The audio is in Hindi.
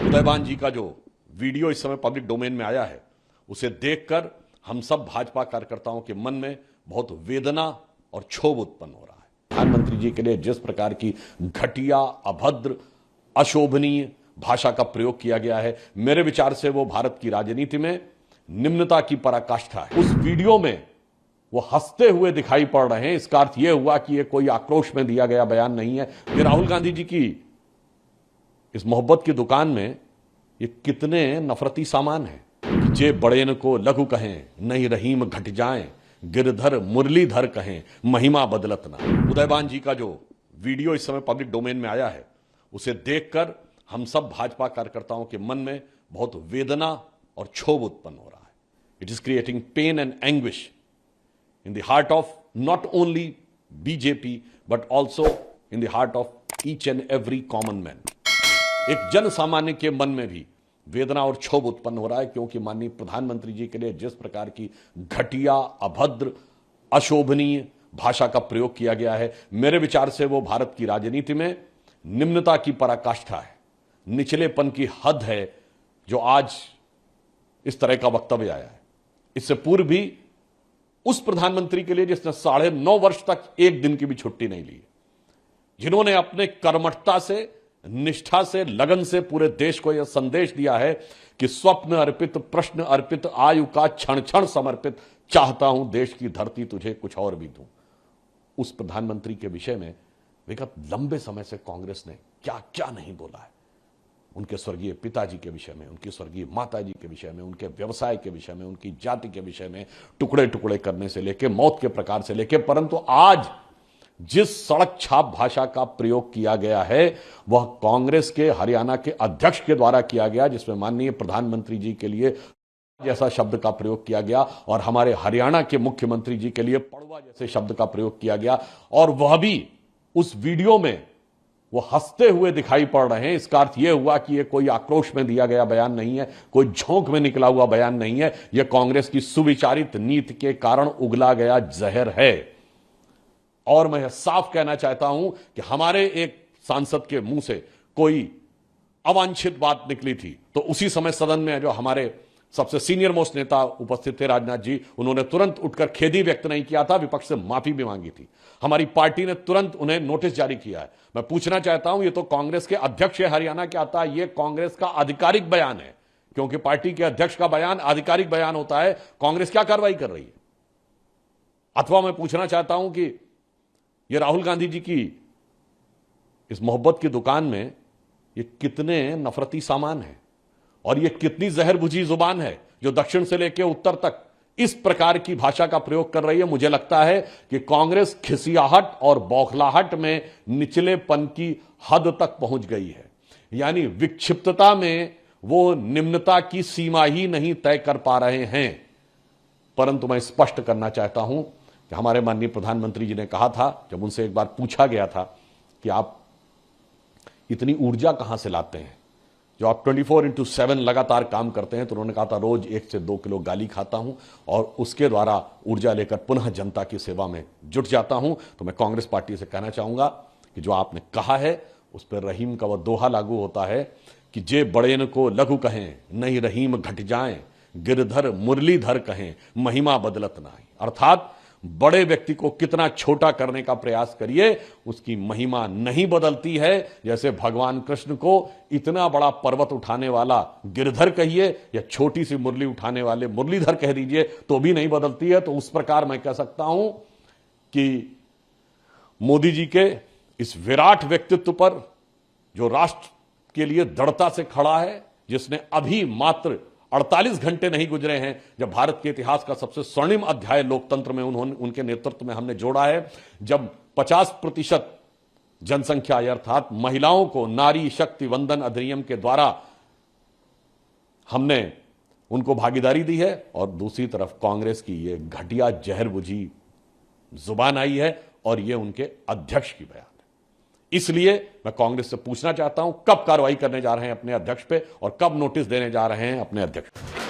उदयवान जी का जो वीडियो इस समय पब्लिक डोमेन में आया है, उसे देखकर हम सब भाजपा कार्यकर्ताओं के मन में बहुत वेदना और क्षोभ उत्पन्न हो रहा है। प्रधानमंत्री जी के लिए जिस प्रकार की घटिया, अभद्र, अशोभनीय भाषा का प्रयोग किया गया है, मेरे विचार से वो भारत की राजनीति में निम्नता की पराकाष्ठा है। उस वीडियो में वो हंसते हुए दिखाई पड़ रहे हैं। इसका अर्थ यह हुआ कि ये कोई आक्रोश में दिया गया बयान नहीं है। ये राहुल गांधी जी की इस मोहब्बत की दुकान में ये कितने नफरती सामान हैं कि जे बड़ेन को लघु कहें, नहीं रहीम घट जाएं, गिरधर मुरलीधर कहें, महिमा बदलत ना। उदयवान जी का जो वीडियो इस समय पब्लिक डोमेन में आया है, उसे देखकर हम सब भाजपा कार्यकर्ताओं के मन में बहुत वेदना और क्षोभ उत्पन्न हो रहा है। It is creating pain and anguish in the heart of not only BJP but also in the heart of each and every common man। एक जन सामान्य के मन में भी वेदना और क्षोभ उत्पन्न हो रहा है, क्योंकि माननीय प्रधानमंत्री जी के लिए जिस प्रकार की घटिया, अभद्र, अशोभनीय भाषा का प्रयोग किया गया है, मेरे विचार से वो भारत की राजनीति में निम्नता की पराकाष्ठा है, निचलेपन की हद है, जो आज इस तरह का वक्तव्य आया है। इससे पूर्व भी उस प्रधानमंत्री के लिए जिसने 9.5 वर्ष तक एक दिन की भी छुट्टी नहीं ली, जिन्होंने अपने कर्मठता से, निष्ठा से, लगन से पूरे देश को यह संदेश दिया है कि स्वप्न अर्पित, प्रश्न अर्पित, आयु का क्षण क्षण समर्पित, चाहता हूं देश की धरती तुझे कुछ और भी दूं। उस प्रधानमंत्री के विषय में विगत लंबे समय से कांग्रेस ने क्या क्या नहीं बोला है। उनके स्वर्गीय पिताजी के विषय में, उनकी स्वर्गीय माताजी के विषय में, उनके व्यवसाय के विषय में, उनकी जाति के विषय में, टुकड़े टुकड़े करने से लेकर मौत के प्रकार से लेकर, परंतु आज जिस सड़क छाप भाषा का प्रयोग किया गया है वह कांग्रेस के हरियाणा के अध्यक्ष के द्वारा किया गया, जिसमें माननीय प्रधानमंत्री जी के लिए जैसा शब्द का प्रयोग किया गया और हमारे हरियाणा के मुख्यमंत्री जी के लिए पड़वा जैसे शब्द का प्रयोग किया गया, और वह भी उस वीडियो में वो हंसते हुए दिखाई पड़ रहे हैं। इसका अर्थ यह हुआ कि यह कोई आक्रोश में दिया गया बयान नहीं है, कोई झोंक में निकला हुआ बयान नहीं है। यह कांग्रेस की सुविचारित नीति के कारण उगला गया जहर है। और मैं साफ कहना चाहता हूं कि हमारे एक सांसद के मुंह से कोई अवांछित बात निकली थी तो उसी समय सदन में जो हमारे सबसे सीनियर मोस्ट नेता उपस्थित थे, राजनाथ जी, उन्होंने तुरंत उठकर खेद ही व्यक्त नहीं किया था, विपक्ष से माफी भी मांगी थी। हमारी पार्टी ने तुरंत उन्हें नोटिस जारी किया है। मैं पूछना चाहता हूं, ये तो कांग्रेस के अध्यक्ष हरियाणा के आता है, ये कांग्रेस का आधिकारिक बयान है, क्योंकि पार्टी के अध्यक्ष का बयान आधिकारिक बयान होता है। कांग्रेस क्या कार्रवाई कर रही है? अथवा मैं पूछना चाहता हूं कि ये राहुल गांधी जी की इस मोहब्बत की दुकान में ये कितने नफरती सामान हैं और ये कितनी जहर बुझी जुबान है जो दक्षिण से लेकर उत्तर तक इस प्रकार की भाषा का प्रयोग कर रही है। मुझे लगता है कि कांग्रेस खिसियाहट और बौखलाहट में निचलेपन की हद तक पहुंच गई है, यानी विक्षिप्तता में वो निम्नता की सीमा ही नहीं तय कर पा रहे हैं। परंतु मैं स्पष्ट करना चाहता हूं कि हमारे माननीय प्रधानमंत्री जी ने कहा था, जब उनसे एक बार पूछा गया था कि आप इतनी ऊर्जा कहां से लाते हैं, जो आप 24/7 लगातार काम करते हैं, तो उन्होंने कहा था रोज 1 से 2 किलो गाली खाता हूं और उसके द्वारा ऊर्जा लेकर पुनः जनता की सेवा में जुट जाता हूं। तो मैं कांग्रेस पार्टी से कहना चाहूंगा कि जो आपने कहा है उस पर रहीम का वह दोहा लागू होता है कि जे बड़ेन को लघु कहें, नहीं रहीम घट जाएं, गिरधर मुरलीधर कहें, महिमा बदलत ना। अर्थात बड़े व्यक्ति को कितना छोटा करने का प्रयास करिए, उसकी महिमा नहीं बदलती है। जैसे भगवान कृष्ण को इतना बड़ा पर्वत उठाने वाला गिरधर कहिए या छोटी सी मुरली उठाने वाले मुरलीधर कह दीजिए तो भी नहीं बदलती है। तो उस प्रकार मैं कह सकता हूं कि मोदी जी के इस विराट व्यक्तित्व पर, जो राष्ट्र के लिए दृढ़ता से खड़ा है, जिसने अभी मात्र 48 घंटे नहीं गुजरे हैं जब भारत के इतिहास का सबसे स्वर्णिम अध्याय लोकतंत्र में उनके नेतृत्व में हमने जोड़ा है, जब 50% जनसंख्या अर्थात महिलाओं को नारी शक्ति वंदन अधिनियम के द्वारा हमने उनको भागीदारी दी है, और दूसरी तरफ कांग्रेस की ये घटिया जहर बुझी जुबान आई है और ये उनके अध्यक्ष की बयान है। इसलिए मैं कांग्रेस से पूछना चाहता हूं, कब कार्रवाई करने जा रहे हैं अपने अध्यक्ष पे और कब नोटिस देने जा रहे हैं अपने अध्यक्ष पे।